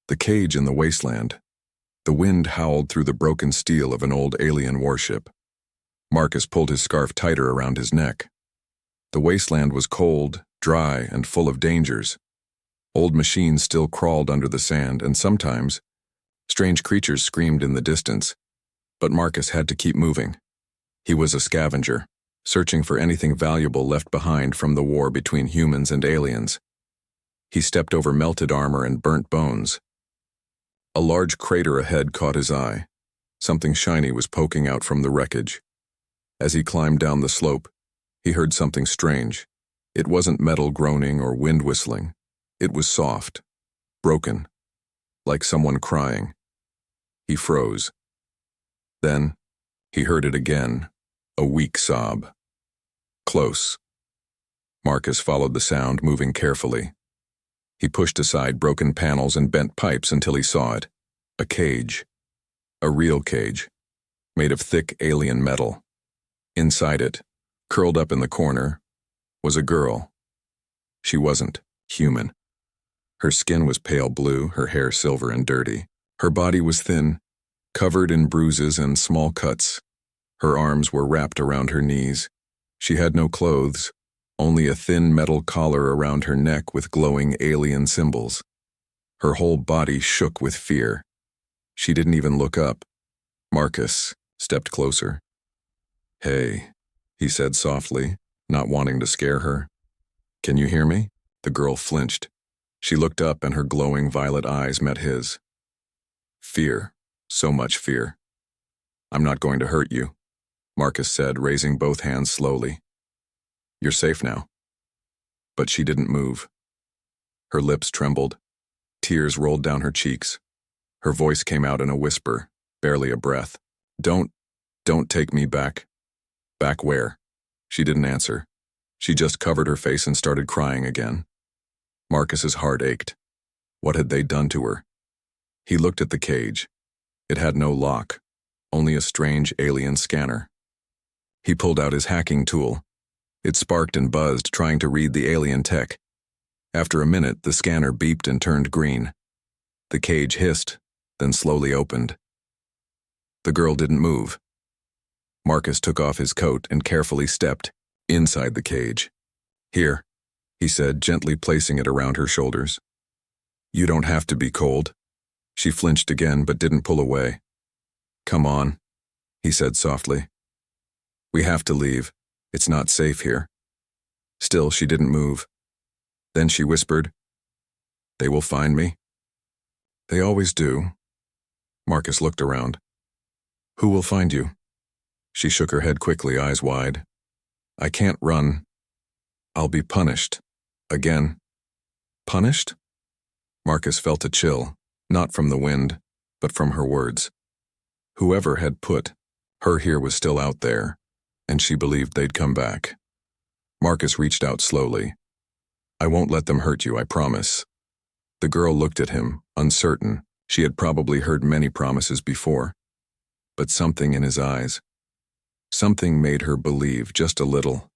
The cage in the wasteland. The wind howled through the broken steel of an old alien warship. Marcus pulled his scarf tighter around his neck. The wasteland was cold, dry, and full of dangers. Old machines still crawled under the sand, and sometimes, strange creatures screamed in the distance. But Marcus had to keep moving. He was a scavenger, searching for anything valuable left behind from the war between humans and aliens. He stepped over melted armor and burnt bones. A large crater ahead caught his eye. Something shiny was poking out from the wreckage. As he climbed down the slope, he heard something strange. It wasn't metal groaning or wind whistling. It was soft, broken, like someone crying. He froze. Then, he heard it again, a weak sob. Close. Marcus followed the sound, moving carefully. He pushed aside broken panels and bent pipes until he saw it. A cage. A real cage, made of thick alien metal. Inside it, curled up in the corner, was a girl. She wasn't human. Her skin was pale blue, her hair silver and dirty. Her body was thin, covered in bruises and small cuts. Her arms were wrapped around her knees. She had no clothes, only a thin metal collar around her neck with glowing alien symbols. Her whole body shook with fear. She didn't even look up. Marcus stepped closer. "Hey," he said softly, not wanting to scare her. "Can you hear me?" The girl flinched. She looked up and her glowing violet eyes met his. Fear, so much fear. "I'm not going to hurt you," Marcus said, raising both hands slowly. "You're safe now." But she didn't move. Her lips trembled. Tears rolled down her cheeks. Her voice came out in a whisper, barely a breath. Don't take me back." "Back where?" She didn't answer. She just covered her face and started crying again. Marcus's heart ached. What had they done to her? He looked at the cage. It had no lock, only a strange alien scanner. He pulled out his hacking tool. It sparked and buzzed, trying to read the alien tech. After a minute, the scanner beeped and turned green. The cage hissed, then slowly opened. The girl didn't move. Marcus took off his coat and carefully stepped inside the cage. "Here," he said, gently placing it around her shoulders. "You don't have to be cold." She flinched again but didn't pull away. "Come on," he said softly. "We have to leave. It's not safe here." Still, she didn't move. Then she whispered, "They will find me." "They always do." Marcus looked around. "Who will find you?" She shook her head quickly, eyes wide. "I can't run. I'll be punished. Again." "Punished?" Marcus felt a chill, not from the wind, but from her words. Whoever had put her here was still out there, and she believed they'd come back. Marcus reached out slowly. "I won't let them hurt you, I promise." The girl looked at him, uncertain. She had probably heard many promises before. But something in his eyes, something made her believe just a little.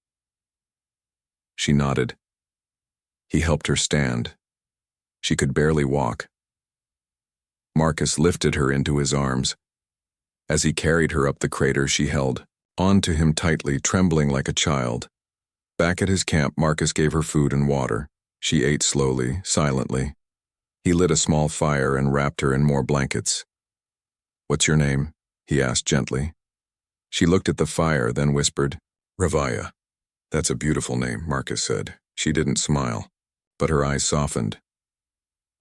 She nodded. He helped her stand. She could barely walk. Marcus lifted her into his arms. As he carried her up the crater, she held on to him tightly, trembling like a child. Back at his camp, Marcus gave her food and water. She ate slowly, silently. He lit a small fire and wrapped her in more blankets. "What's your name?" he asked gently. She looked at the fire, then whispered, "Ravaya." "That's a beautiful name," Marcus said. She didn't smile, but her eyes softened.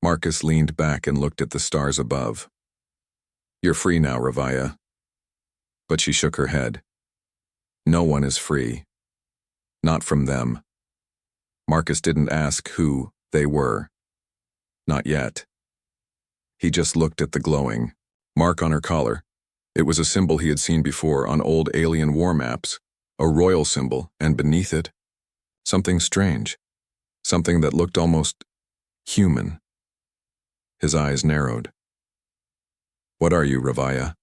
Marcus leaned back and looked at the stars above. "You're free now, Ravaya." But she shook her head. "No one is free. Not from them." Marcus didn't ask who they were. Not yet. He just looked at the glowing mark on her collar. It was a symbol he had seen before on old alien war maps, a royal symbol, and beneath it, something strange, something that looked almost human. His eyes narrowed. "What are you, Ravaya?"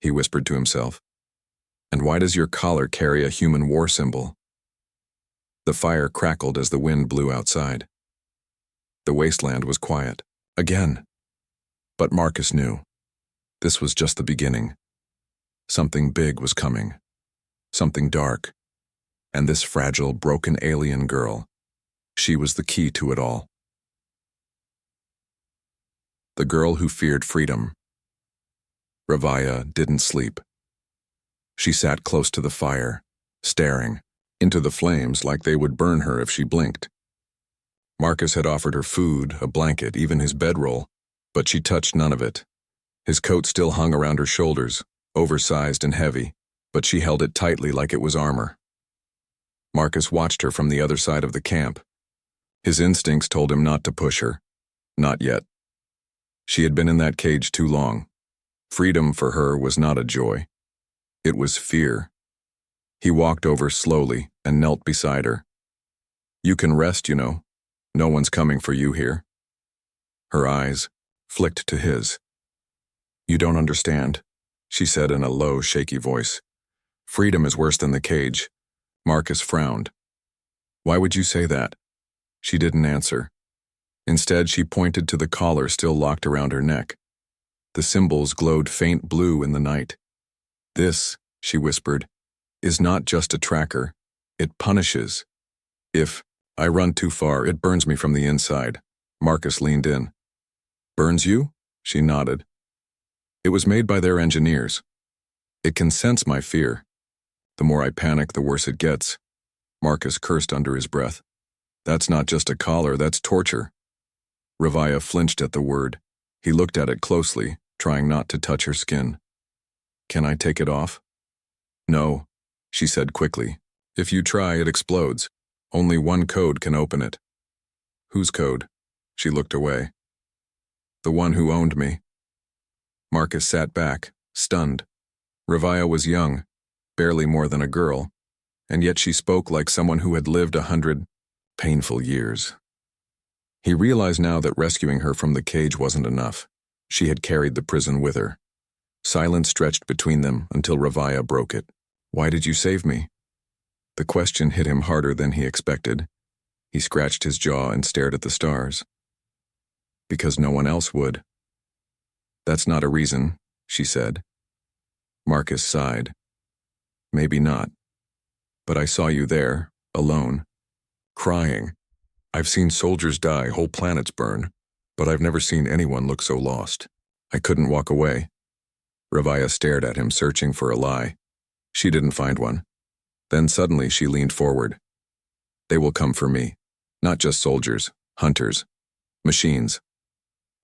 he whispered to himself. "And why does your collar carry a human war symbol?" The fire crackled as the wind blew outside. The wasteland was quiet. Again. But Marcus knew. This was just the beginning. Something big was coming. Something dark. And this fragile, broken alien girl, she was the key to it all. The girl who feared freedom. Ravaya didn't sleep. She sat close to the fire, staring into the flames like they would burn her if she blinked. Marcus had offered her food, a blanket, even his bedroll, but she touched none of it. His coat still hung around her shoulders, oversized and heavy, but she held it tightly like it was armor. Marcus watched her from the other side of the camp. His instincts told him not to push her. Not yet. She had been in that cage too long. Freedom for her was not a joy. It was fear. He walked over slowly and knelt beside her. "You can rest, you know. No one's coming for you here." Her eyes flicked to his. "You don't understand," she said in a low, shaky voice. "Freedom is worse than the cage." Marcus frowned. "Why would you say that?" She didn't answer. Instead, she pointed to the collar still locked around her neck. The symbols glowed faint blue in the night. "This," she whispered, "is not just a tracker. It punishes. If I run too far, it burns me from the inside." Marcus leaned in. "Burns you?" She nodded. "It was made by their engineers. It can sense my fear. The more I panic, the worse it gets." Marcus cursed under his breath. "That's not just a collar, that's torture." Ravaya flinched at the word. He looked at it closely, trying not to touch her skin. "Can I take it off?" "No," she said quickly. "If you try, it explodes. Only one code can open it." "Whose code?" She looked away. "The one who owned me." Marcus sat back, stunned. Ravaya was young, barely more than a girl, and yet she spoke like someone who had lived 100 painful years. He realized now that rescuing her from the cage wasn't enough. She had carried the prison with her. Silence stretched between them until Ravaya broke it. "Why did you save me?" The question hit him harder than he expected. He scratched his jaw and stared at the stars. "Because no one else would." "That's not a reason," she said. Marcus sighed. "Maybe not. But I saw you there, alone, crying. I've seen soldiers die, whole planets burn, but I've never seen anyone look so lost. I couldn't walk away." Ravaya stared at him, searching for a lie. She didn't find one. Then suddenly she leaned forward. "They will come for me. Not just soldiers, hunters, machines.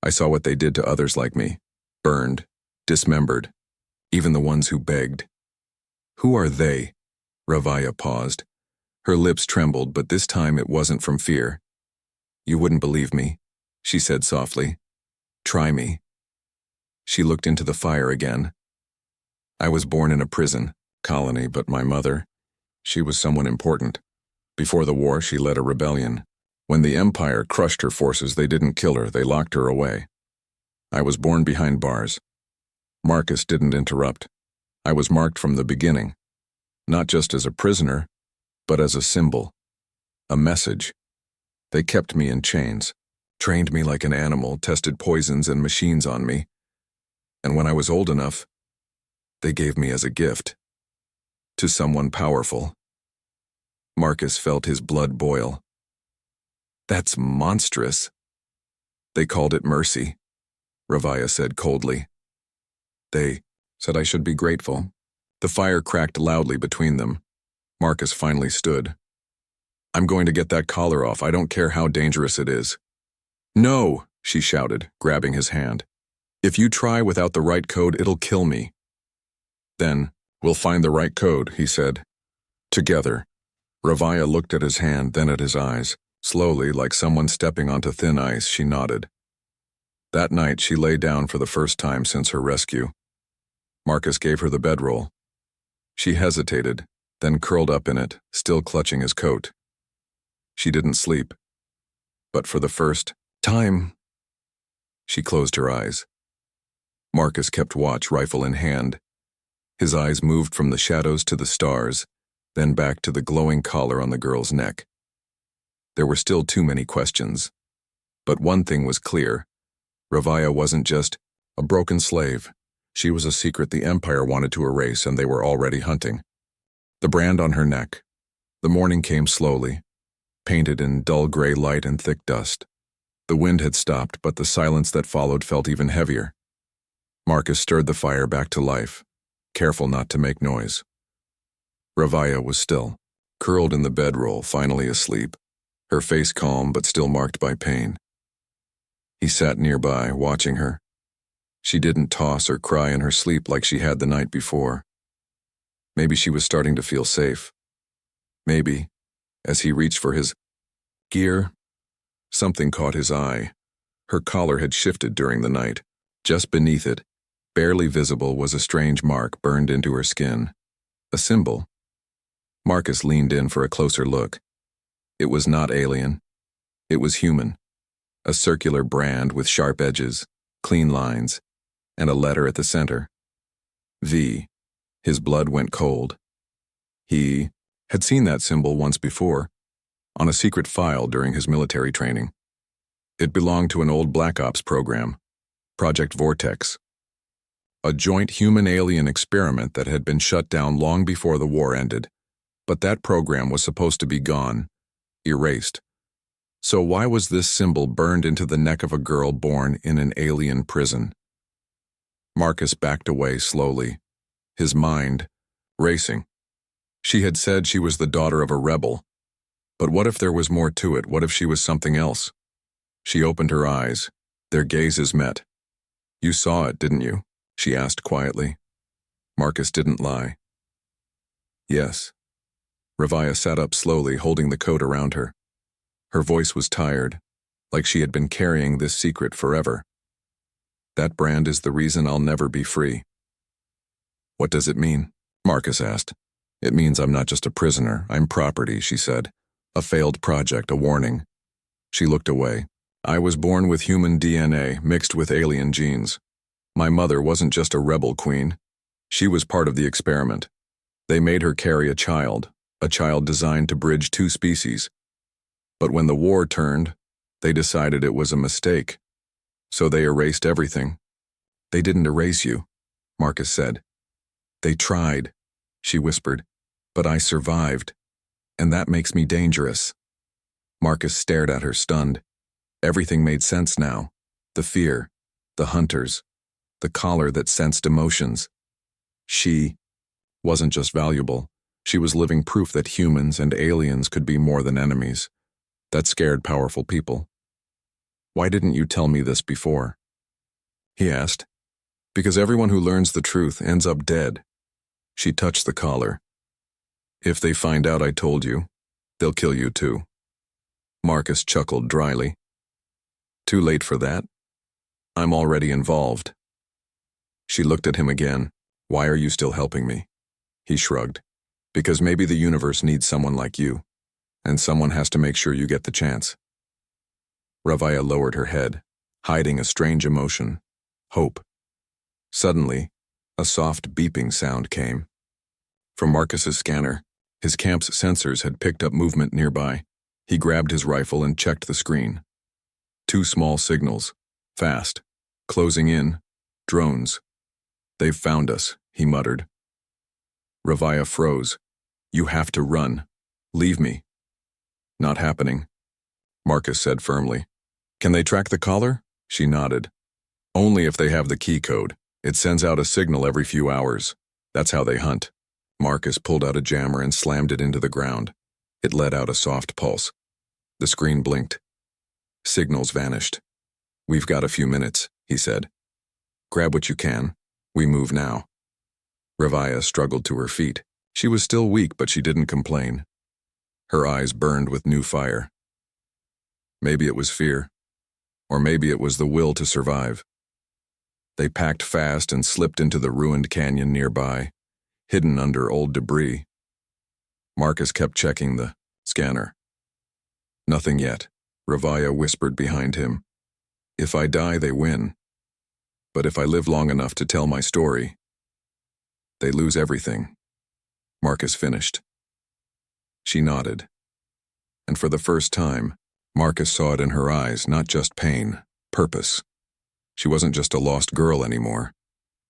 I saw what they did to others like me. Burned, dismembered, even the ones who begged." "Who are they?" Ravaya paused. Her lips trembled, but this time it wasn't from fear. "You wouldn't believe me," she said softly. "Try me." She looked into the fire again. "I was born in a prison colony, but my mother, she was someone important. Before the war, she led a rebellion. When the Empire crushed her forces, they didn't kill her, they locked her away. I was born behind bars." Marcus didn't interrupt. "I was marked from the beginning, not just as a prisoner, but as a symbol, a message. They kept me in chains, trained me like an animal, tested poisons and machines on me. And when I was old enough, they gave me as a gift. To someone powerful." Marcus felt his blood boil. "That's monstrous." "They called it mercy," Ravaya said coldly. "They said I should be grateful." The fire cracked loudly between them. Marcus finally stood. "I'm going to get that collar off. I don't care how dangerous it is." "No," she shouted, grabbing his hand. "If you try without the right code, it'll kill me." "Then we'll find the right code," he said. "Together." Ravaya looked at his hand, then at his eyes. Slowly, like someone stepping onto thin ice, she nodded. That night, she lay down for the first time since her rescue. Marcus gave her the bedroll. She hesitated, then curled up in it, still clutching his coat. She didn't sleep. But for the first time, she closed her eyes. Marcus kept watch, rifle in hand. His eyes moved from the shadows to the stars, then back to the glowing collar on the girl's neck. There were still too many questions. But one thing was clear. Ravaya wasn't just a broken slave. She was a secret the Empire wanted to erase, and they were already hunting. The brand on her neck. The morning came slowly, painted in dull gray light and thick dust. The wind had stopped, but the silence that followed felt even heavier. Marcus stirred the fire back to life, careful not to make noise. Ravaya was still, curled in the bedroll, finally asleep, her face calm but still marked by pain. He sat nearby, watching her. She didn't toss or cry in her sleep like she had the night before. Maybe she was starting to feel safe. Maybe, as he reached for his gear, something caught his eye. Her collar had shifted during the night. Just beneath it, barely visible, was a strange mark burned into her skin. A symbol. Marcus leaned in for a closer look. It was not alien. It was human. A circular brand with sharp edges, clean lines, and a letter at the center. V. His blood went cold. He had seen that symbol once before, on a secret file during his military training. It belonged to an old Black Ops program, Project Vortex, a joint human-alien experiment that had been shut down long before the war ended. But that program was supposed to be gone, erased. So why was this symbol burned into the neck of a girl born in an alien prison? Marcus backed away slowly, his mind racing. She had said she was the daughter of a rebel. But what if there was more to it? What if she was something else? She opened her eyes. Their gazes met. "You saw it, didn't you?" she asked quietly. Marcus didn't lie. "Yes." Ravaya sat up slowly, holding the coat around her. Her voice was tired, like she had been carrying this secret forever. "That brand is the reason I'll never be free." "What does it mean?" Marcus asked. "It means I'm not just a prisoner, I'm property," she said. "A failed project, a warning." She looked away. "I was born with human DNA mixed with alien genes. My mother wasn't just a rebel queen. She was part of the experiment. They made her carry a child designed to bridge two species. But when the war turned, they decided it was a mistake. So they erased everything." "They didn't erase you," Marcus said. "They tried," she whispered, "but I survived. And that makes me dangerous." Marcus stared at her, stunned. Everything made sense now. The fear, the hunters, the collar that sensed emotions. She wasn't just valuable. She was living proof that humans and aliens could be more than enemies. That scared powerful people. "Why didn't you tell me this before?" he asked. "Because everyone who learns the truth ends up dead." She touched the collar. "If they find out I told you, they'll kill you too." Marcus chuckled dryly. "Too late for that. I'm already involved." She looked at him again. "Why are you still helping me?" He shrugged. "Because maybe the universe needs someone like you, and someone has to make sure you get the chance." Ravaya lowered her head, hiding a strange emotion. Hope. Suddenly, a soft beeping sound came. From Marcus's scanner, his camp's sensors had picked up movement nearby. He grabbed his rifle and checked the screen. 2 small signals. Fast. Closing in. Drones. "They've found us," he muttered. Ravaya froze. "You have to run. Leave me." "Not happening," Marcus said firmly. "Can they track the collar?" She nodded. "Only if they have the key code. It sends out a signal every few hours. That's how they hunt." Marcus pulled out a jammer and slammed it into the ground. It let out a soft pulse. The screen blinked. Signals vanished. "We've got a few minutes," he said. "Grab what you can. We move now." Ravaya struggled to her feet. She was still weak, but she didn't complain. Her eyes burned with new fire. Maybe it was fear, or maybe it was the will to survive. They packed fast and slipped into the ruined canyon nearby, hidden under old debris. Marcus kept checking the scanner. "Nothing yet," Ravaya whispered behind him. "If I die, they win. But if I live long enough to tell my story, they lose everything." Marcus finished. She nodded. And for the first time, Marcus saw it in her eyes, not just pain, purpose. She wasn't just a lost girl anymore.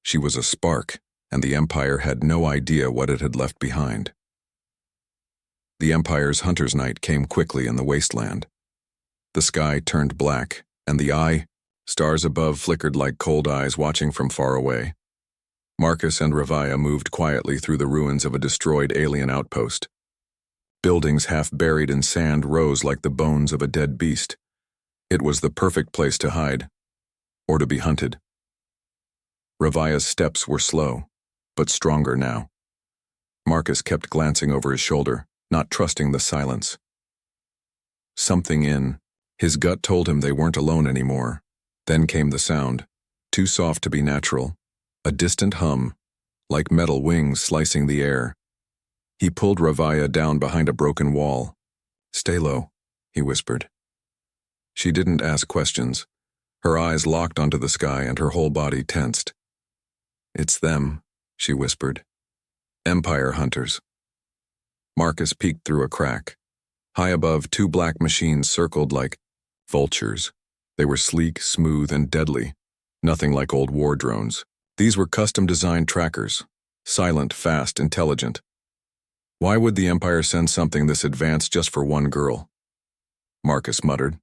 She was a spark, and the Empire had no idea what it had left behind. The Empire's Hunter's Night came quickly in the wasteland. The sky turned black, and stars above flickered like cold eyes watching from far away. Marcus and Ravaya moved quietly through the ruins of a destroyed alien outpost. Buildings half buried in sand rose like the bones of a dead beast. It was the perfect place to hide, or to be hunted. Ravaya's steps were slow, but stronger now. Marcus kept glancing over his shoulder, not trusting the silence. His gut told him they weren't alone anymore. Then came the sound, too soft to be natural, a distant hum, like metal wings slicing the air. He pulled Ravaya down behind a broken wall. "Stay low," he whispered. She didn't ask questions. Her eyes locked onto the sky and her whole body tensed. "It's them," she whispered. "Empire hunters." Marcus peeked through a crack. High above, two black machines circled like vultures. They were sleek, smooth, and deadly. Nothing like old war drones. These were custom-designed trackers. Silent, fast, intelligent. Why would the Empire send something this advanced just for one girl? Marcus muttered.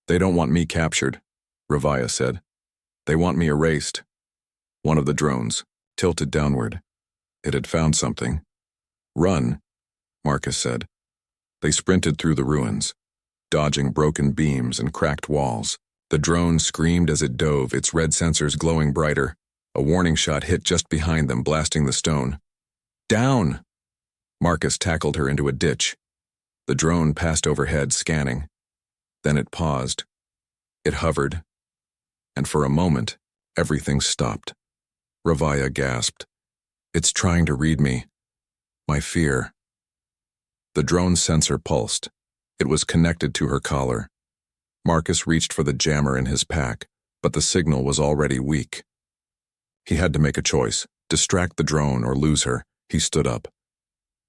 "They don't want me captured," Ravaya said. "They want me erased." One of the drones tilted downward. It had found something. "Run," Marcus said. They sprinted through the ruins, dodging broken beams and cracked walls. The drone screamed as it dove, its red sensors glowing brighter. A warning shot hit just behind them, blasting the stone. "Down!" Marcus tackled her into a ditch. The drone passed overhead, scanning. Then it paused. It hovered. And for a moment, everything stopped. Ravaya gasped. "It's trying to read me. My fear." The drone's sensor pulsed. It was connected to her collar. Marcus reached for the jammer in his pack, but the signal was already weak. He had to make a choice, distract the drone or lose her. He stood up.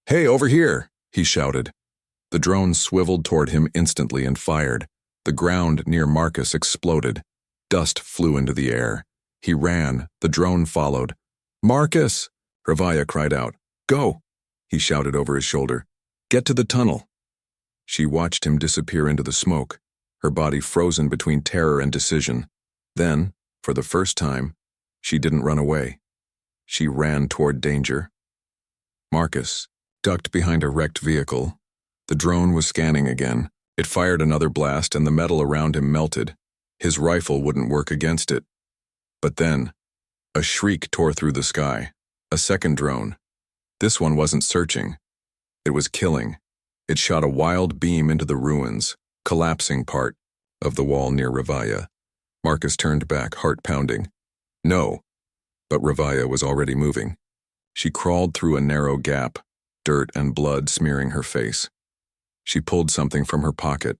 "Hey, over here!" he shouted. The drone swiveled toward him instantly and fired. The ground near Marcus exploded. Dust flew into the air. He ran. The drone followed. "Marcus!" Ravaya cried out. "Go!" he shouted over his shoulder. "Get to the tunnel." She watched him disappear into the smoke, her body frozen between terror and decision. Then, for the first time, she didn't run away. She ran toward danger. Marcus ducked behind a wrecked vehicle. The drone was scanning again. It fired another blast and the metal around him melted. His rifle wouldn't work against it. But then, a shriek tore through the sky. A second drone. This one wasn't searching. It was killing. It shot a wild beam into the ruins, collapsing part of the wall near Ravaya. Marcus turned back, heart pounding. No. But Ravaya was already moving. She crawled through a narrow gap, dirt and blood smearing her face. She pulled something from her pocket,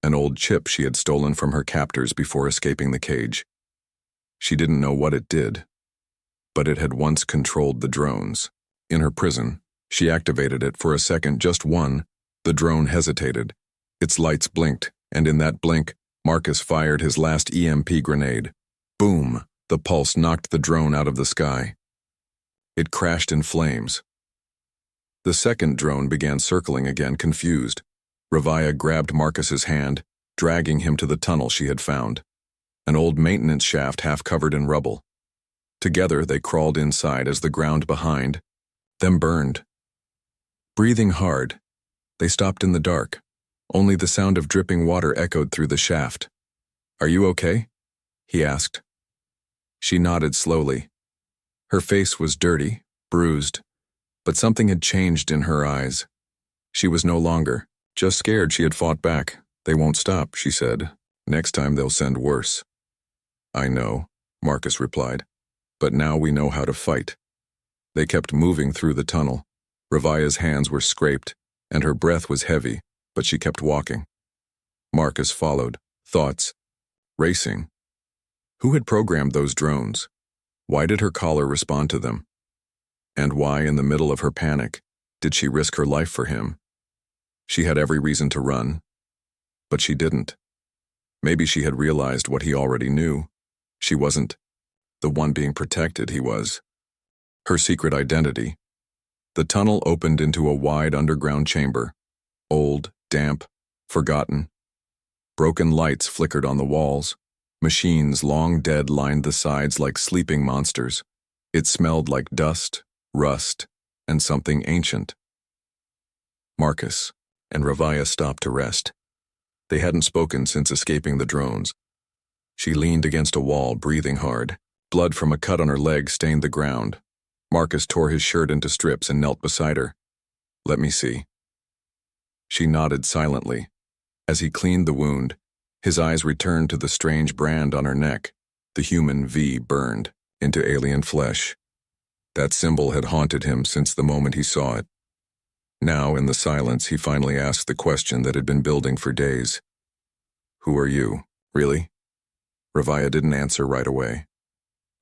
an old chip she had stolen from her captors before escaping the cage. She didn't know what it did, but it had once controlled the drones. In her prison, she activated it for a second, just one. The drone hesitated. Its lights blinked, and in that blink, Marcus fired his last EMP grenade. Boom! The pulse knocked the drone out of the sky. It crashed in flames. The second drone began circling again, confused. Ravaya grabbed Marcus's hand, dragging him to the tunnel she had found. An old maintenance shaft half covered in rubble. Together they crawled inside as the ground behind them burned. Breathing hard, they stopped in the dark. Only the sound of dripping water echoed through the shaft. "Are you okay?" he asked. She nodded slowly. Her face was dirty, bruised, but something had changed in her eyes. She was no longer just scared. She had fought back. "They won't stop," she said. "Next time they'll send worse." "I know," Marcus replied, "but now we know how to fight." They kept moving through the tunnel. Ravaya's hands were scraped, and her breath was heavy, but she kept walking. Marcus followed, thoughts racing. Who had programmed those drones? Why did her collar respond to them? And why, in the middle of her panic, did she risk her life for him? She had every reason to run, but she didn't. Maybe she had realized what he already knew. She wasn't the one being protected, he was. Her secret identity. The tunnel opened into a wide underground chamber. Old, damp, forgotten. Broken lights flickered on the walls. Machines long dead lined the sides like sleeping monsters. It smelled like dust, rust, and something ancient. Marcus and Ravaya stopped to rest. They hadn't spoken since escaping the drones. She leaned against a wall, breathing hard. Blood from a cut on her leg stained the ground. Marcus tore his shirt into strips and knelt beside her. "Let me see." She nodded silently. As he cleaned the wound, his eyes returned to the strange brand on her neck, the human V burned into alien flesh. That symbol had haunted him since the moment he saw it. Now, in the silence, he finally asked the question that had been building for days. "Who are you, really?" Ravaya didn't answer right away.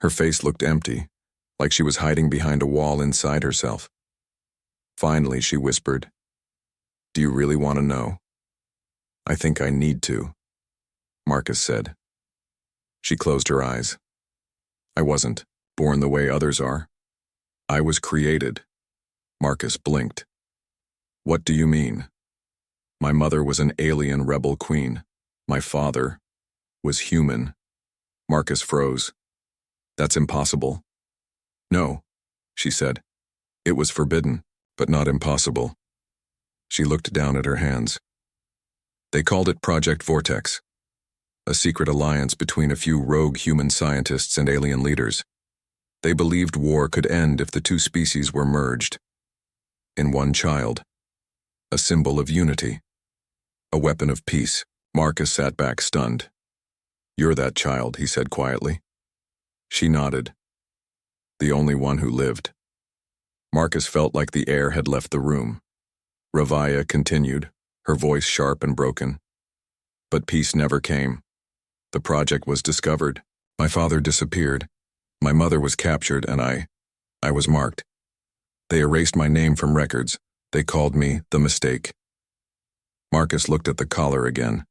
Her face looked empty, like she was hiding behind a wall inside herself. Finally, she whispered, "Do you really want to know?" "I think I need to," Marcus said. She closed her eyes. "I wasn't born the way others are. I was created." Marcus blinked. "What do you mean?" "My mother was an alien rebel queen. My father was human." Marcus froze. "That's impossible." "No," she said. "It was forbidden, but not impossible." She looked down at her hands. "They called it Project Vortex, a secret alliance between a few rogue human scientists and alien leaders. They believed war could end if the two species were merged. In one child. A symbol of unity. A weapon of peace." Marcus sat back stunned. "You're that child," he said quietly. She nodded. "The only one who lived." Marcus felt like the air had left the room. Ravaya continued, her voice sharp and broken. "But peace never came. The project was discovered. My father disappeared. My mother was captured, and I was marked. They erased my name from records. They called me the mistake." Marcus looked at the collar again.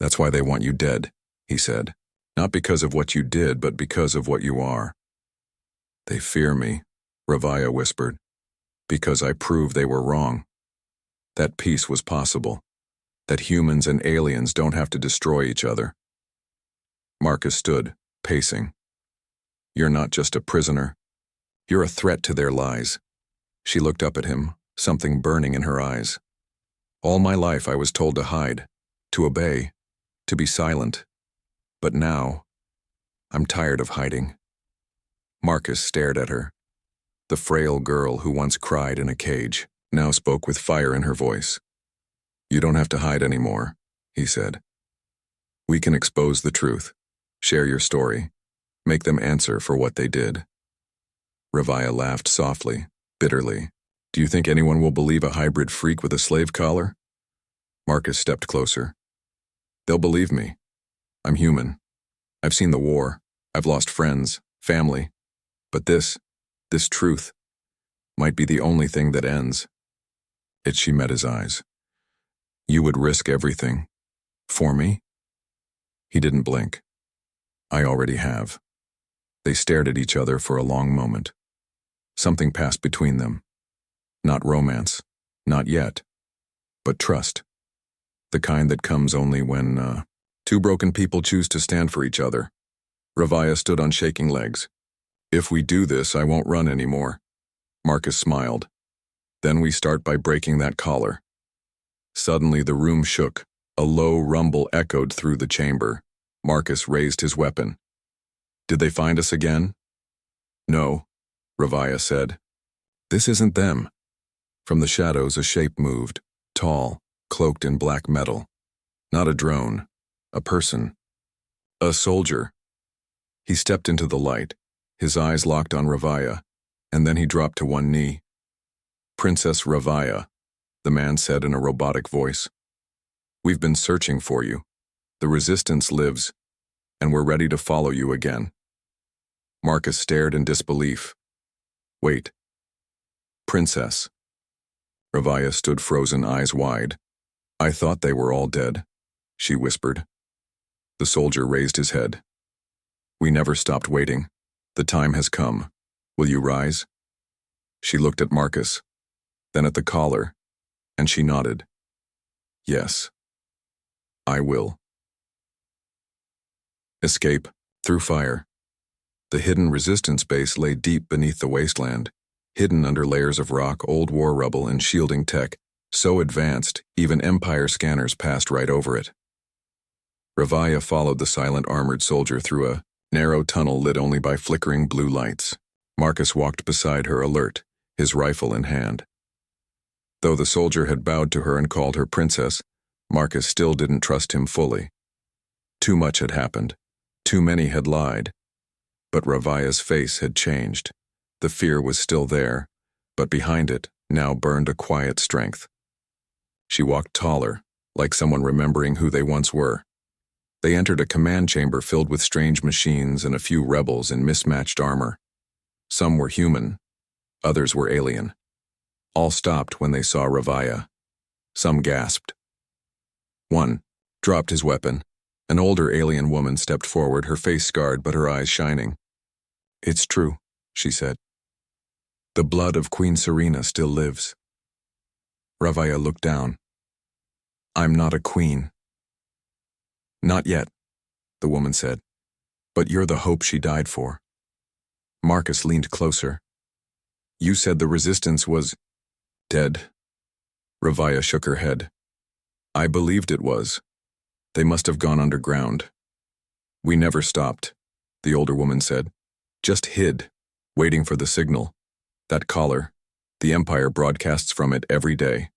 "That's why they want you dead," he said. "Not because of what you did, but because of what you are." "They fear me," Ravaya whispered, "because I proved they were wrong. That peace was possible. That humans and aliens don't have to destroy each other." Marcus stood, pacing. "You're not just a prisoner. You're a threat to their lies." She looked up at him, something burning in her eyes. "All my life I was told to hide, to obey, to be silent. But now, I'm tired of hiding." Marcus stared at her. The frail girl who once cried in a cage now spoke with fire in her voice. "You don't have to hide anymore," he said. "We can expose the truth, share your story, make them answer for what they did." Ravaya laughed softly, bitterly. "Do you think anyone will believe a hybrid freak with a slave collar?" Marcus stepped closer. "They'll believe me. I'm human. I've seen the war. I've lost friends, family. But this truth, might be the only thing that ends." She met his eyes. "You would risk everything. For me?" He didn't blink. "I already have." They stared at each other for a long moment. Something passed between them. Not romance, not yet, but trust. The kind that comes only when, two broken people choose to stand for each other. Ravaya stood on shaking legs. "If we do this, I won't run anymore." Marcus smiled. "Then we start by breaking that collar." Suddenly the room shook. A low rumble echoed through the chamber. Marcus raised his weapon. "Did they find us again?" "No," Ravaya said. "This isn't them." From the shadows a shape moved, tall, cloaked in black metal. Not a drone, a person. A soldier. He stepped into the light, his eyes locked on Ravaya, and then he dropped to one knee. "Princess Ravaya," the man said in a robotic voice. "We've been searching for you. The resistance lives, and we're ready to follow you again." Marcus stared in disbelief. "Wait. Princess." Ravaya stood frozen, eyes wide. "I thought they were all dead," she whispered. The soldier raised his head. We never stopped waiting. The time has come. Will you rise? She looked at Marcus, then at the collar, and she nodded. Yes. I will. Escape, through fire. The hidden resistance base lay deep beneath the wasteland, hidden under layers of rock, old war rubble, and shielding tech, so advanced even Empire scanners passed right over it. Ravaya followed the silent armored soldier through a narrow tunnel lit only by flickering blue lights. Marcus walked beside her, alert, his rifle in hand. Though the soldier had bowed to her and called her princess, Marcus still didn't trust him fully. Too much had happened. Too many had lied. But Ravaya's face had changed. The fear was still there, but behind it now burned a quiet strength. She walked taller, like someone remembering who they once were. They entered a command chamber filled with strange machines and a few rebels in mismatched armor. Some were human, others were alien. All stopped when they saw Ravaya. Some gasped. One dropped his weapon. An older alien woman stepped forward, her face scarred but her eyes shining. It's true, she said. The blood of Queen Serena still lives. Ravaya looked down. I'm not a queen. Not yet, the woman said. But you're the hope she died for. Marcus leaned closer. You said the resistance was dead. Ravaya shook her head. I believed it was. They must have gone underground. We never stopped, the older woman said. Just hid, waiting for the signal. That collar, the Empire broadcasts from it every day.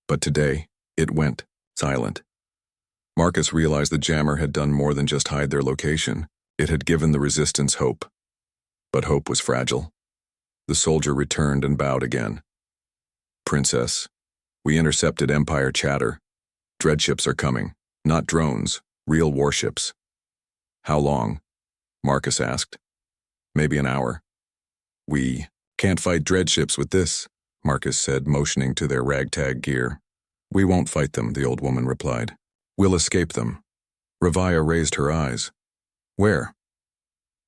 But today, it went silent. Marcus realized the jammer had done more than just hide their location. It had given the resistance hope. But hope was fragile. The soldier returned and bowed again. Princess, we intercepted Empire chatter. Dreadships are coming, not drones, real warships. How long? Marcus asked. Maybe an hour. We can't fight dreadships with this, Marcus said, motioning to their ragtag gear. We won't fight them, the old woman replied. We'll escape them. Ravaya raised her eyes. Where?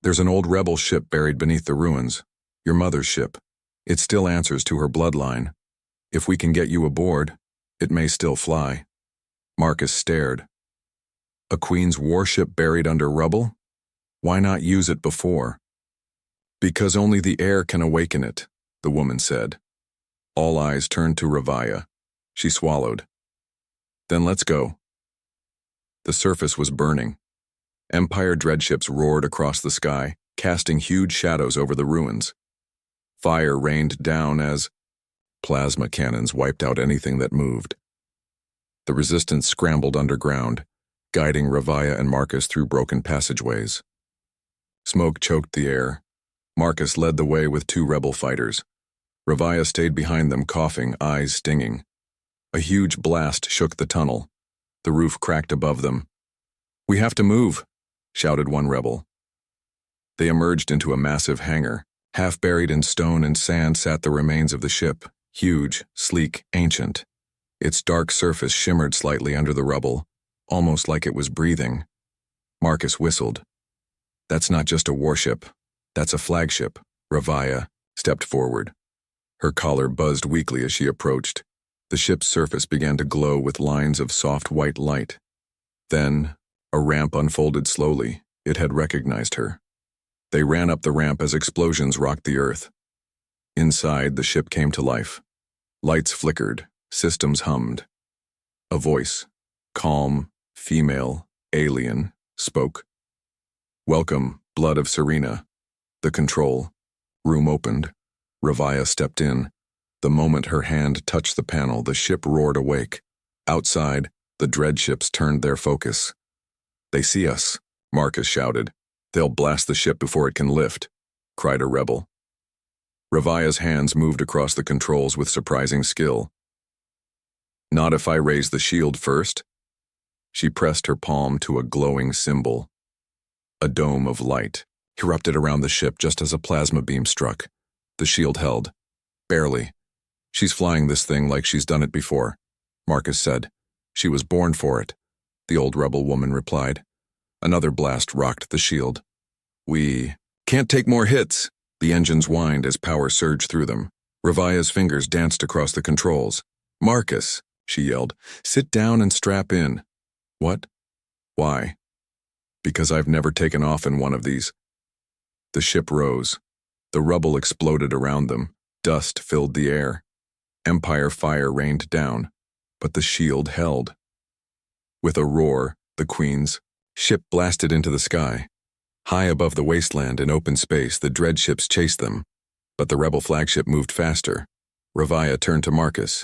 There's an old rebel ship buried beneath the ruins. Your mother's ship. It still answers to her bloodline. If we can get you aboard, it may still fly. Marcus stared. A queen's warship buried under rubble? Why not use it before? Because only the air can awaken it, the woman said. All eyes turned to Ravaya. She swallowed. Then let's go. The surface was burning. Empire dreadships roared across the sky, casting huge shadows over the ruins. Fire rained down as plasma cannons wiped out anything that moved. The resistance scrambled underground, guiding Ravaya and Marcus through broken passageways. Smoke choked the air. Marcus led the way with two rebel fighters. Ravaya stayed behind them, coughing, eyes stinging. A huge blast shook the tunnel. The roof cracked above them. We have to move, shouted one rebel. They emerged into a massive hangar. Half buried in stone and sand sat the remains of the ship, huge, sleek, ancient. Its dark surface shimmered slightly under the rubble, almost like it was breathing. Marcus whistled. That's not just a warship. That's a flagship. Ravaya stepped forward. Her collar buzzed weakly as she approached. The ship's surface began to glow with lines of soft white light. Then, a ramp unfolded slowly. It had recognized her. They ran up the ramp as explosions rocked the earth. Inside, the ship came to life. Lights flickered, systems hummed. A voice, calm, female, alien, spoke. Welcome, blood of Serena. The control room opened. Ravaya stepped in. The moment her hand touched the panel, the ship roared awake. Outside, the dreadships turned their focus. They see us, Marcus shouted. They'll blast the ship before it can lift, cried a rebel. Ravaya's hands moved across the controls with surprising skill. Not if I raise the shield first. She pressed her palm to a glowing symbol. A dome of light erupted around the ship just as a plasma beam struck. The shield held. Barely. She's flying this thing like she's done it before, Marcus said. She was born for it, the old rebel woman replied. Another blast rocked the shield. We can't take more hits. The engines whined as power surged through them. Revia's fingers danced across the controls. Marcus, she yelled, sit down and strap in. What? Why? Because I've never taken off in one of these. The ship rose. The rubble exploded around them. Dust filled the air. Empire fire rained down, but the shield held. With a roar, the Queen's ship blasted into the sky. High above the wasteland in open space, the dread ships chased them, but the rebel flagship moved faster. Revia turned to Marcus,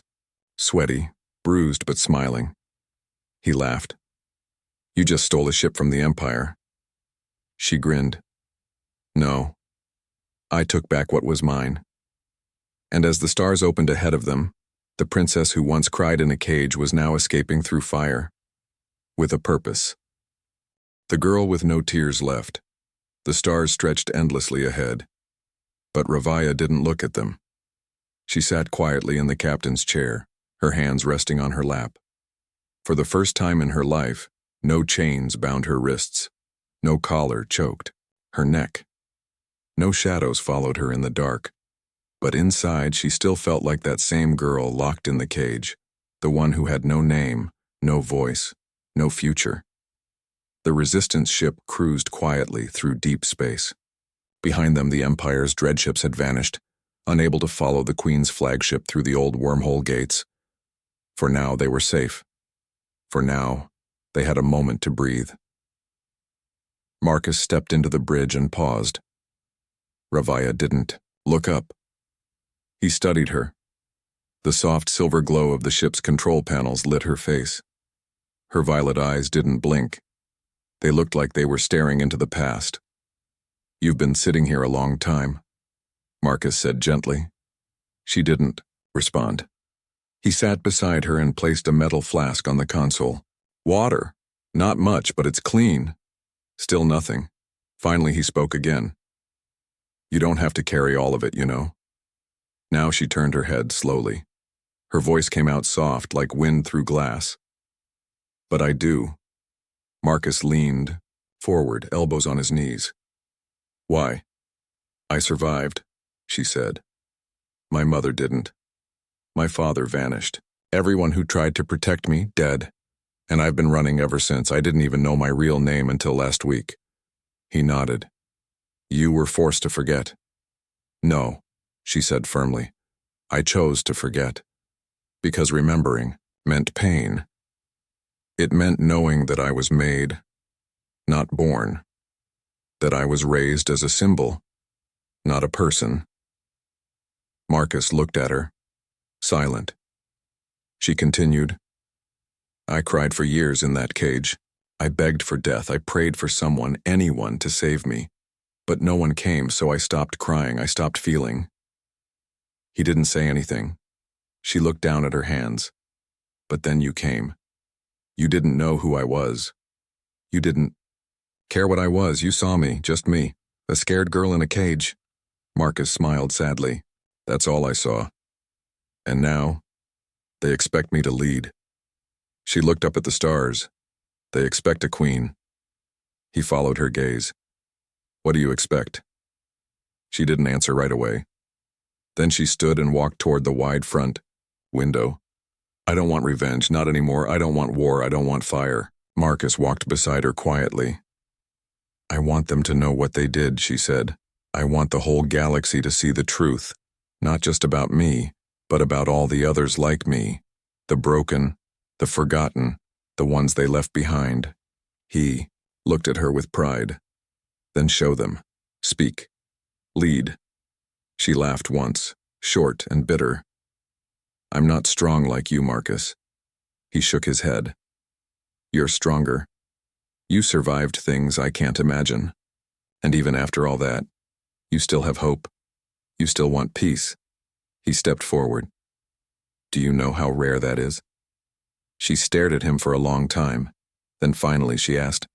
sweaty, bruised but smiling. He laughed. You just stole a ship from the Empire. She grinned. No. I took back what was mine. And as the stars opened ahead of them, the princess who once cried in a cage was now escaping through fire. With a purpose. The girl with no tears left. The stars stretched endlessly ahead. But Revia didn't look at them. She sat quietly in the captain's chair, her hands resting on her lap. For the first time in her life, no chains bound her wrists. No collar choked her neck. No shadows followed her in the dark. But inside, she still felt like that same girl locked in the cage, the one who had no name, no voice, no future. The resistance ship cruised quietly through deep space. Behind them, the Empire's dreadships had vanished, unable to follow the Queen's flagship through the old wormhole gates. For now, they were safe. For now, they had a moment to breathe. Marcus stepped into the bridge and paused. Revia didn't look up. He studied her. The soft silver glow of the ship's control panels lit her face. Her violet eyes didn't blink. They looked like they were staring into the past. You've been sitting here a long time, Marcus said gently. She didn't respond. He sat beside her and placed a metal flask on the console. Water. Not much, but it's clean. Still nothing. Finally, he spoke again. You don't have to carry all of it, you know. Now she turned her head slowly. Her voice came out soft like wind through glass. But I do. Marcus leaned forward, elbows on his knees. Why? I survived, she said. My mother didn't. My father vanished. Everyone who tried to protect me, dead. And I've been running ever since. I didn't even know my real name until last week. He nodded. You were forced to forget. No, she said firmly. I chose to forget. Because remembering meant pain. It meant knowing that I was made, not born. That I was raised as a symbol, not a person. Marcus looked at her, silent. She continued. I cried for years in that cage. I begged for death. I prayed for someone, anyone, to save me. But no one came, so I stopped crying. I stopped feeling. He didn't say anything. She looked down at her hands. But then you came. You didn't know who I was. You didn't care what I was. You saw me, just me, a scared girl in a cage. Marcus smiled sadly. That's all I saw. And now, they expect me to lead. She looked up at the stars. They expect a queen. He followed her gaze. What do you expect? She didn't answer right away. Then she stood and walked toward the wide front window. I don't want revenge, not anymore. I don't want war. I don't want fire. Marcus walked beside her quietly. I want them to know what they did, she said. I want the whole galaxy to see the truth, not just about me, but about all the others like me, the broken, the forgotten, the ones they left behind. He looked at her with pride. Then show them. Speak. Lead. She laughed once, short and bitter. I'm not strong like you, Marcus. He shook his head. You're stronger. You survived things I can't imagine. And even after all that, you still have hope. You still want peace. He stepped forward. Do you know how rare that is? She stared at him for a long time. Then finally she asked,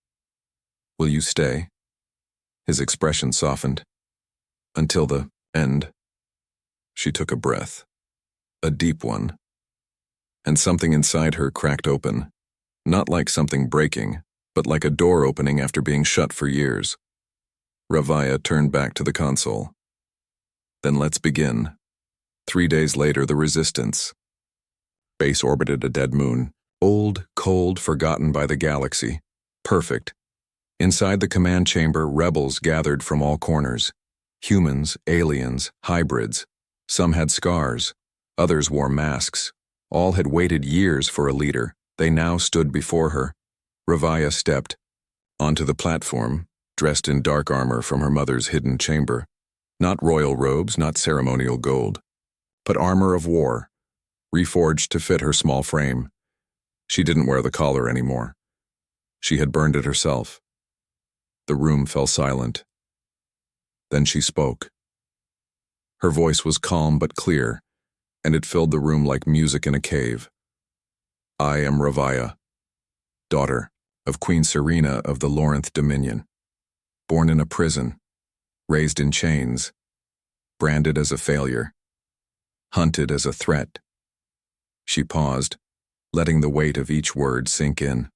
Will you stay? His expression softened. Until the end. She took a breath. A deep one. And something inside her cracked open. Not like something breaking, but like a door opening after being shut for years. Ravaya turned back to the console. Then let's begin. 3 days later, the Resistance. Base orbited a dead moon. Old, cold, forgotten by the galaxy. Perfect. Inside the command chamber, rebels gathered from all corners. Humans, aliens, hybrids. Some had scars. Others wore masks. All had waited years for a leader. They now stood before her. Ravaya stepped onto the platform, dressed in dark armor from her mother's hidden chamber. Not royal robes, not ceremonial gold, but armor of war, reforged to fit her small frame. She didn't wear the collar anymore. She had burned it herself. The room fell silent. Then she spoke. Her voice was calm but clear, and it filled the room like music in a cave. I am Ravaya, daughter of Queen Serena of the Lorinth Dominion, born in a prison, raised in chains, branded as a failure, hunted as a threat. She paused, letting the weight of each word sink in.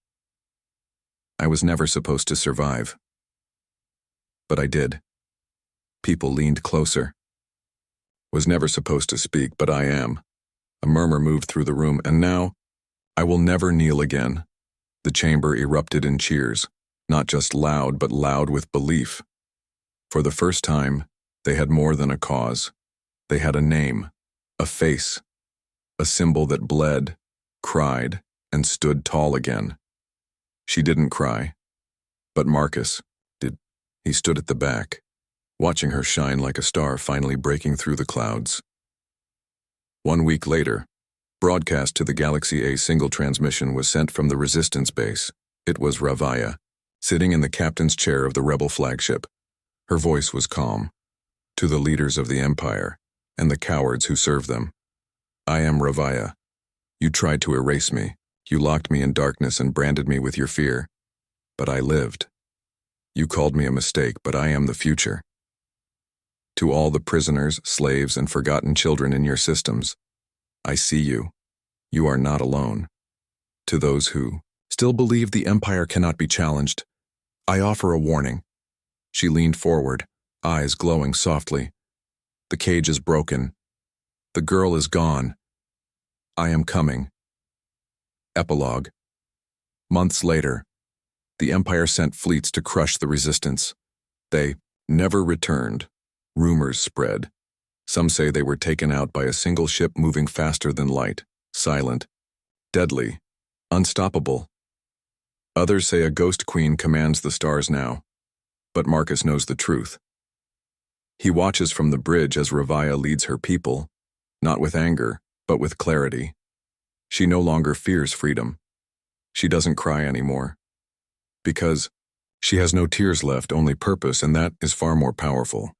I was never supposed to survive. But I did. People leaned closer. Was never supposed to speak, but I am. A murmur moved through the room, and now, I will never kneel again. The chamber erupted in cheers, not just loud, but loud with belief. For the first time, they had more than a cause. They had a name, a face, a symbol that bled, cried, and stood tall again. She didn't cry, but Marcus did. He stood at the back, watching her shine like a star finally breaking through the clouds. 1 week later, broadcast to the Galaxy A single transmission was sent from the Resistance base. It was Ravaya, sitting in the captain's chair of the rebel flagship. Her voice was calm. To the leaders of the Empire, and the cowards who serve them. I am Ravaya. You tried to erase me. You locked me in darkness and branded me with your fear. But I lived. You called me a mistake, but I am the future. To all the prisoners, slaves, and forgotten children in your systems, I see you. You are not alone. To those who still believe the Empire cannot be challenged, I offer a warning. She leaned forward, eyes glowing softly. The cage is broken. The girl is gone. I am coming. Epilogue. Months later, the Empire sent fleets to crush the Resistance. They never returned. Rumors spread. Some say they were taken out by a single ship moving faster than light, silent, deadly, unstoppable. Others say a ghost queen commands the stars now. But Marcus knows the truth. He watches from the bridge as Ravaya leads her people, not with anger, but with clarity. She no longer fears freedom. She doesn't cry anymore. Because she has no tears left, only purpose, and that is far more powerful.